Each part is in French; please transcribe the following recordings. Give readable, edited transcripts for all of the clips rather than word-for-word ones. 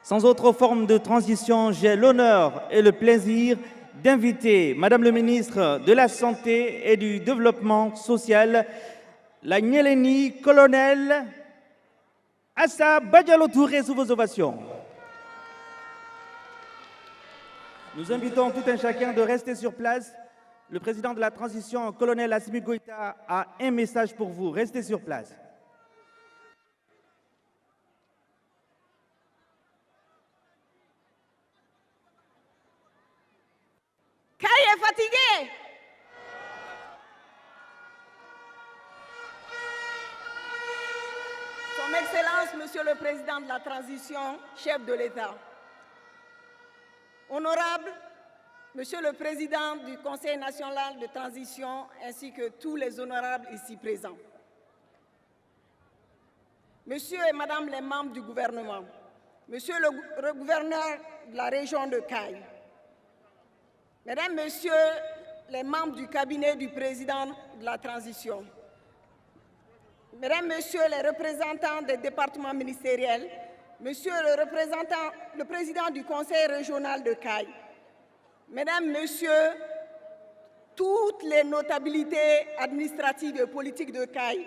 Sans autre forme de transition, j'ai l'honneur et le plaisir d'inviter Madame le ministre de la Santé et du Développement social, la Nyeleni colonel Assa Badialo Touré, sous vos ovations. Nous invitons tout un chacun de rester sur place. Le président de la transition, colonel Assimi Goïta, a un message pour vous. Restez sur place. Kai est fatigué. Son Excellence, Monsieur le Président de la Transition, chef de l'État. Honorable Monsieur le Président du Conseil national de transition, ainsi que tous les honorables ici présents. Monsieur et Madame les membres du gouvernement, Monsieur le gouverneur de la région de Caille, Mesdames, Messieurs les membres du cabinet du président de la transition, Mesdames, Messieurs les représentants des départements ministériels, Monsieur le président du conseil régional de Caille, Mesdames, Messieurs, toutes les notabilités administratives et politiques de Caille,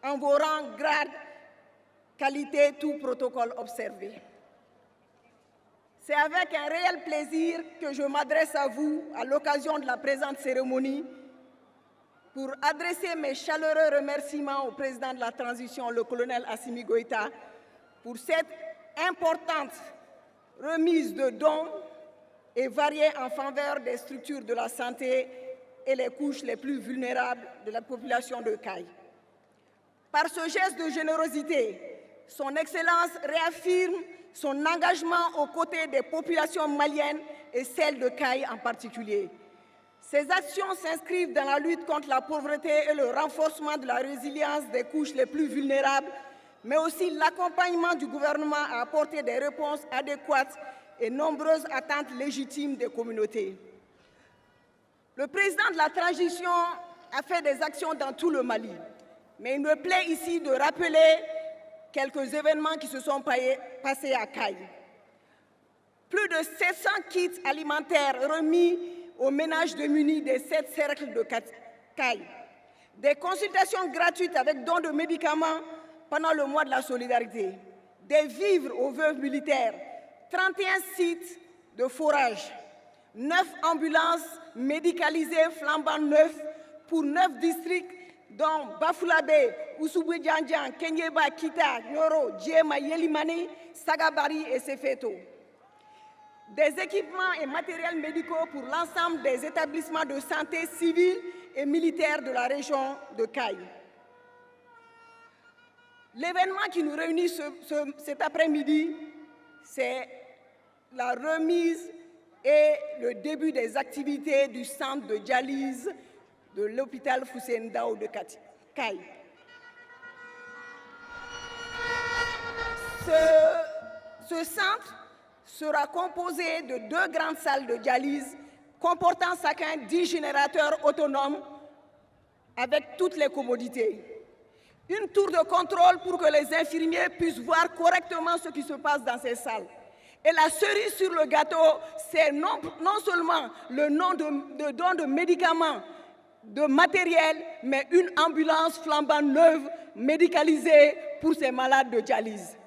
en vos rangs, grades, qualités, tout protocole observé. C'est avec un réel plaisir que je m'adresse à vous à l'occasion de la présente cérémonie pour adresser mes chaleureux remerciements au président de la transition, le colonel Assimi Goïta, pour cette importante remise de dons et variés en faveur des structures de la santé et les couches les plus vulnérables de la population de Caille. Par ce geste de générosité, son Excellence réaffirme son engagement aux côtés des populations maliennes et celles de Caille en particulier. Ces actions s'inscrivent dans la lutte contre la pauvreté et le renforcement de la résilience des couches les plus vulnérables, mais aussi l'accompagnement du gouvernement à apporter des réponses adéquates et nombreuses attentes légitimes des communautés. Le président de la transition a fait des actions dans tout le Mali, mais il me plaît ici de rappeler quelques événements qui se sont passés à Caille. Plus de 700 kits alimentaires remis aux ménages démunis des 7 cercles de Caille. Des consultations gratuites avec dons de médicaments pendant le mois de la solidarité. Des vivres aux veuves militaires. 31 sites de forage. 9 ambulances médicalisées flambant neufs pour 9 districts dont Bafulabé, Ousoubou Djandjan, Kenyeba, Kita, Nyoro, Djema, Yelimani, Sagabari et Sefeto. Des équipements et matériels médicaux pour l'ensemble des établissements de santé civils et militaires de la région de Caille. L'événement qui nous réunit cet après-midi, c'est la remise et le début des activités du centre de dialyse de l'hôpital Fousseyni Dao de Caille. Ce centre sera composé de 2 grandes salles de dialyse comportant chacun 10 générateurs autonomes avec toutes les commodités. Une tour de contrôle pour que les infirmiers puissent voir correctement ce qui se passe dans ces salles. Et la cerise sur le gâteau, c'est non seulement le nom de don de médicaments, de matériel, mais une ambulance flambant neuve, médicalisée pour ces malades de dialyse.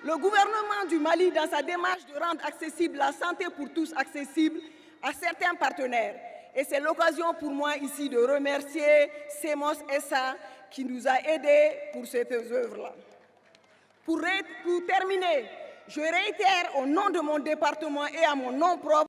Le gouvernement du Mali, dans sa démarche de rendre accessible la santé pour tous accessible à certains partenaires, et c'est l'occasion pour moi ici de remercier Semos SA qui nous a aidés pour cette œuvre-là. Pour terminer, je réitère au nom de mon département et à mon nom propre